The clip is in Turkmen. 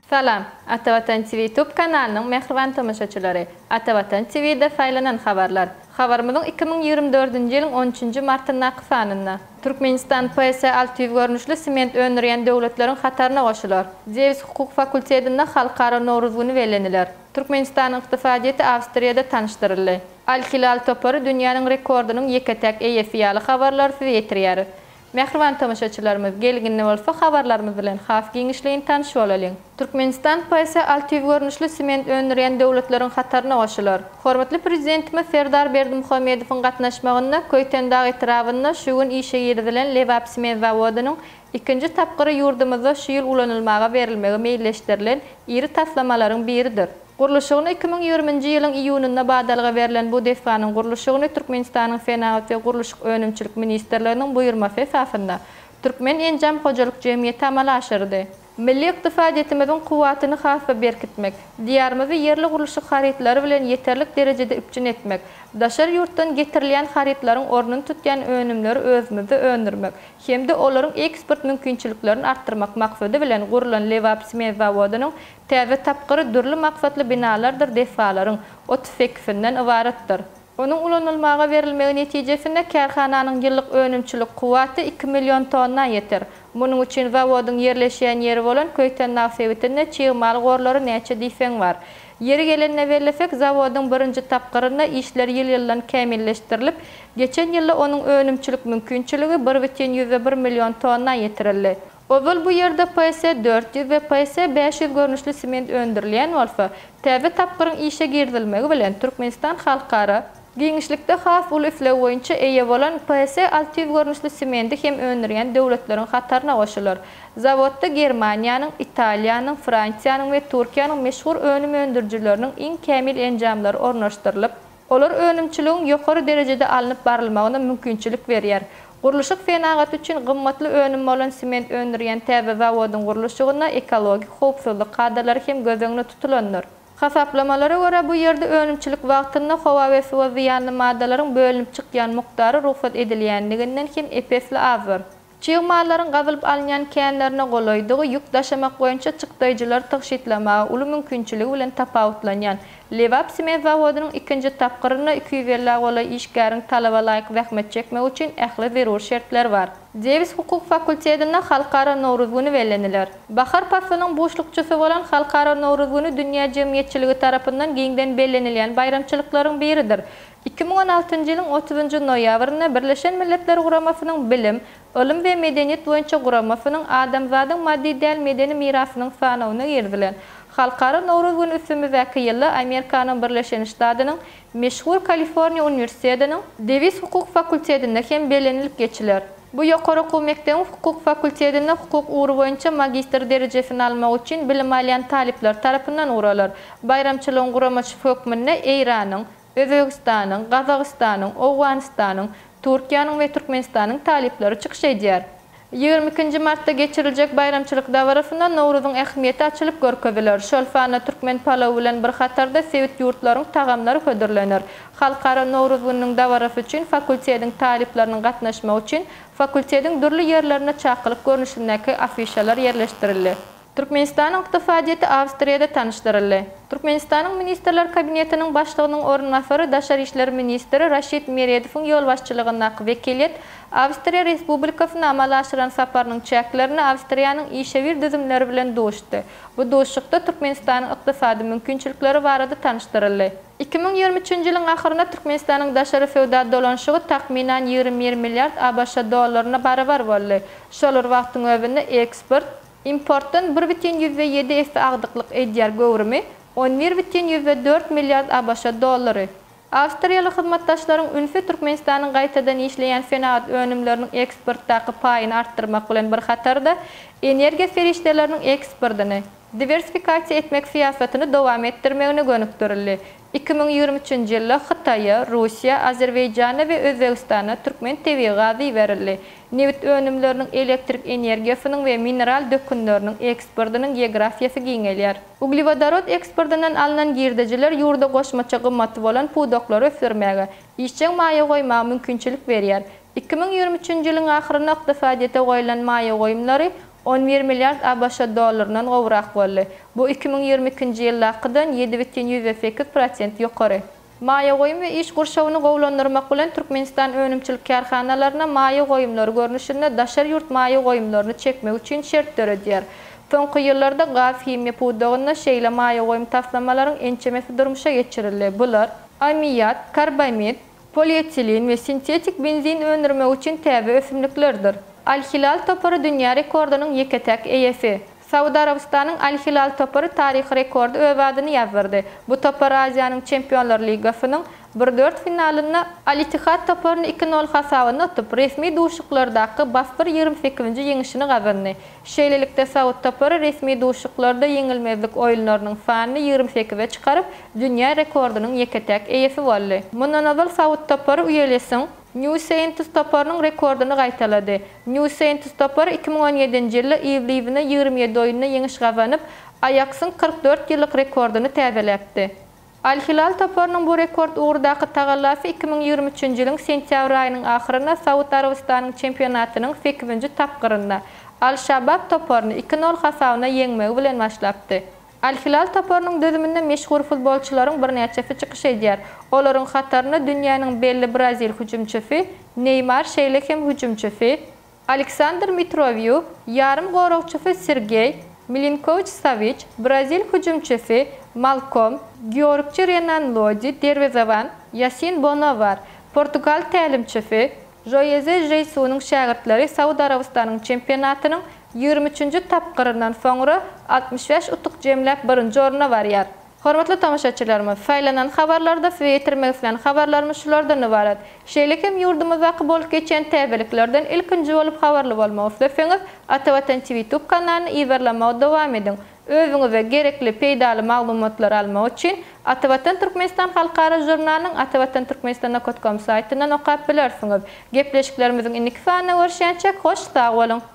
Salam, Atavatan TV YouTube kanalının mehriban tamaşaçıları. Atavatan TV'de faylanan haberler. Habermizin 2024 yılın 13. martında qıfanında. Türkmenistan PS altyüv görünüşlü sement öndüren devletlerin hatarına koşular. Ceviz Hukuk Fakültetinde halkara Novruz günü beleniler. Türkmenistan'ın iqtisadiyeti Avstriyada tanıştırıldı. Al-Hilal toporu dünyanın rekordunun yeketek eyefiyalı haberler size yetiriyarı. Mehriban tamaşaçılarımız gelginli bolsa haberlarımız bilen haf gengişleyin tanış olalım. Türkmenistan PS altyüv görünüşlü sement öndüren devletlerin hatarına koşular. Hormatly prezidentimiz Serdar Berdimuhamedov'un gatnaşmagynda Köýten-Dağ etrafynda şu gün işe girdilen Lewap sement zawodynyň ikinji tapgyry ýurdumyzda şu ýyl ulanylmaga berilmegi meýilleşdirilen iri taslamalaryň biridir. Guruluşyny 2020-nji ýylyň iýunynda badalga berilen bu defanyň guruluşyny Türkmenistanyň Fenagat we Guruluşyk Önümçilik ministrliginiň buýurmasy esasynda Türkmen Enjam Hojalyk Jemgyýeti amala aşyrdy. Milli iqtisadiyetimiziň kuwatyny hasba berkitmek, diýarymyzy yerli guruluşyk haritlary bilen yeterlik derejede üpçün etmek, daşar ýurtdan getirilen haritlaryň ornuny tutýan önümleri özümizde öndürmek, hemde olaryň eksport mümkinçiliklerini artdyrmak maksady bilen gurulan Lewap sement zawodynyň täze tapgyry dürli maksatly binalardyr defalaryň 38-inden ibaretdir. Onun ulanylmaga berilmegi netijesinde karhananyň ýyllyk önümçilik kuwaty 2 million tonna ýeter. Munyň üçin zawodyň yerleşýän ýeri bolan Köýten-Dağ sewitinde çygymaly gorlary näçe diýsen bar. Yeri gelende berlesek zawodyň birinji tapgyrynda işler ýyl-ýyldan kämilleşdirilip, geçen ýylda onuň önümçilik mümkinçiligi 1,1 million tonna ýetirildi. Owal bu ýerde PS 400 we PS 500 görnüşli sement öndürilýän bolsa, täze tapgyryň işe girdilmegi bilen Türkmenistan halkara giňişlikde has uly üfle boýunça eýe bolan PS 600 görnüşli sementi hem öndürýän döwletleriň hatarına goşular. Zawodda Germaniýanyň, Italiýanyň, Fransiýanyň we Türkiýanyň meşhur önüm öndürjüleriniň iň kämil enjamlary ornaşdyrylyp, olar önümçiligiň ýokary derejede alınıp barylmagyna mümkinçilik berýär. Guruluşyk fenagat üçin gymmatly önüm bolan sement öndürýän täze zawodyň guruluşygyna ekologik howpsuzlyk kadrlary hem gözeňde tutulanlar. Hasaplamalara göre bu yerde önümçilik wagtynda hawa we suwa ziyanly maddalaryň bölünip çykýan mukdary ruhsat edilýändiginden hem epesli azdyr. Çygymalylaryň gazylyp alynýan känlerine golaýdygy ýük daşamak boýunça çykdyjylar tygşytlamagy uly mümkinçiligi bilen tapawutlanýan. Lewap sement zawodynyň ikinji tapgyryna 250 golay işgäriň talaba laýyk zähmet çekmek üçin ähli zerur şertler bar. Ceviz Hukuk Fakültetinde halkara Novruz günü beleniler. Bahar fasylynyň boşlukçysy bolan halkara Novruz günü dünýä jemgyýetçiligi tarapyndan giňden belenilýän bayramçylyklaryň biridir. 2016-njy ýylyň 30-njy noýabrynda Birleşen Milletler Guramasynyň bilim, ilim we medeniýet boýunça guramasynyň adamzadyň maddi däl medeni mirasynyň sanawyna girdilen. Halkara Novruz günü üstümizdäki ýyly Amerikanyň Birleşen Ştatynyň meşhur Kaliforniýa Uniwersitetining Ceviz Hukuk Fakültetinde hem belenilip geçiler. Bu ýokary okuw mekdebi hukuk fakültetinde hukuk uğru boýunça magistr derejesini almak üçin bilim alýan talipler tarapyndan uralar. Bayramçylygyň guramaçy hökmünde Eýranyň, Özbegistanyň, Gazagystanyň, Owganystanyň, Türkiýanyň we Türkmenistanyň talipleri çykyş edýär. 22 martda geçiriljek bayramçylyk dawarasynda Nowruzyň ähmiýeti açylyp görkeziler. Şolfana Türkmen palawy bilen bir hatarda sewit ýurtlaryň tagamlary hödürlenir. Halkara Nowruz gününiň dawarasy üçin fakültetiň talipleriniň gatnaşmagy üçin fakültetiň dürli ýerlerine çakylyp görnüşindäki afişalar ýerleşdirildi. Türkmenistanyň iqtisadiyeti Avstriyada tanıştırıldı. Türkmenistanyň Ministrler Kabinetiniň başlygynyň ornunasary Daşary işleri ministri Raşid Meredowyň ýol başçylygyndaky wekillet Avstriya Respublikasyna amala aşyran saparynyň çäklerini Avstriýanyň işewir düzümleri bilen doşdy. Bu doşlukda Türkmenistanyň iqtisady mümkinçilikleri barada tanıştırıldy. 2023-nji ýylyň ahyrynda Türkmenistanyň daşary feodal dolanşygy tahminan 20 milliard ABŞ dollaryna barabar boldy. Şolar wagtyň öwünde eksport importdan 1,7 esse agdyklyk edýär göwrümi 11,4 milliard ABŞ dollary. Avstriýalyk hyzmatdaşlaryň ünfi Türkmenistanyň gaýtadan işleýän fenagat önümleriniň eksportdaky paýyny artdyrmak bilen bir hatarda energiýa ferişdeleriniň eksportyny diversifikasiýa etmek siýasatyny dowam etdirmegine gönükdirildi. 2023-nji ýylda Hytaýa, Russiýa, Azerbaýjana we Özbegistana Türkmen TV gazy berildi. Newit önümleriniň elektrik energiýasynyň we mineral dökünleriniň eksportynyň geografiýasy giňelýär. Uglevodorod eksportyndan alynan girdijiler ýurda goşmaça gymmaty bolan pudoklary ösürmäge, işçiň maýa goýmagy mümkinçilik berýär. 2023-nji ýylyň ahyrynda iqtisadiýete goýulan maýa goýumlary 11 milyard ABŞ dolarından gowrak boldy. Bu 2022-nji ýyldakydan 7,8% ýokary. Maýa goýum we iş gurşawyny gowlandyrmak bilen Türkmenistan önümçilik karhanalarına maýa goýumlary görnüşinde daşar ýurt maýa goýumlaryny çekmek üçin şert döredýär. Soňky ýyllarda gaz himiýa puwdagyna şeýle maýa goýum taslamalaryň ençemesi durmuşa geçirildi. Bular amiyat, karbamid, polietilin we sintetik benzin öndürmek üçin täze ösümliklerdir. Al-Hilal topary dünýä rekordynyň ýeketek eýesi. Saudy Arabistanyň Al-Hilal topary taryhy rekordy öwädini ýazdy. Bu topar Aziýanyň Çempionlar Ligasynyň 1-4 finalyna Al-Ittihad toparyny 2-0 hasabyna tutup resmi duşuklardaky basbir 28-nji ýeňişini gazandy. Şeýlelikde Saudy topary resmi duşuklarda ýeňilmezlik oýunlarynyň sanyny 28-e çykaryp dünýä rekordynyň ýeketek eýesi boldy. Mundan awal Saudy topary üýelesiň New Saints toparynyň rekordyny gaýtalady. New Saints topary 2017-nji ýylda Ivliwne 27 oýunda ýeňiş gazanyp Ajax'yň 44 ýyllyk rekordyny täzelepdi. Al-Hilal toparynyň bu rekord ugrdaky tagallafy 2023-nji ýylyň sentýabr aýynyň ahyryna Saudy Arabistanyň çempionatynyň 8-nji tapgyrynda Al-Shabab toparyny 2-0 hasabyna ýeňmegi bilen başlapdy. Al-Hilal toparynyň dözüminde meşhur futbolçylaryň bir näçesi çykyş edýär. Olaryň hataryna dünýäniň belli Brazil hüjümçisi Neymar şeýlekem hüjümçisi Aleksandr Mitrovic, ýarym goragçysy Sergej Milinkovic-Savic, Brazil hüjümçisi Malcolm, Georgçy Renan Lodi, derwezawan Yasin Bono bar. Portugal tälimçisi Jose Jesus-nyň şagirdleri Saudy Arabistanyň çempionatynyň 23-nji tapgyryndan soňra 65 utuk jemläp 1-nji oruna barýar. Hormatly tamaşaçylarymyz, faýlanan habarlarda size ýetirmek isleýän habarlarymyz şulardan ibaret. Şeýlekem ýurdumyzda bolup geçen täzeliklerden ilkinji bolup habarly bolmak isleseňiz, Atawatan TV YouTube kanalyny iýerlemege dowam ediň. Özüňize gerekli peýdaly maglumatlar almak üçin Atawatan Türkmenistan halkara jurnalynyň atawatan.turkmenistan.com saýtyndan okap bilersiňiz. Gepleşiklerimiziň indiki sanyna görüşýänçe hoş sag bolun.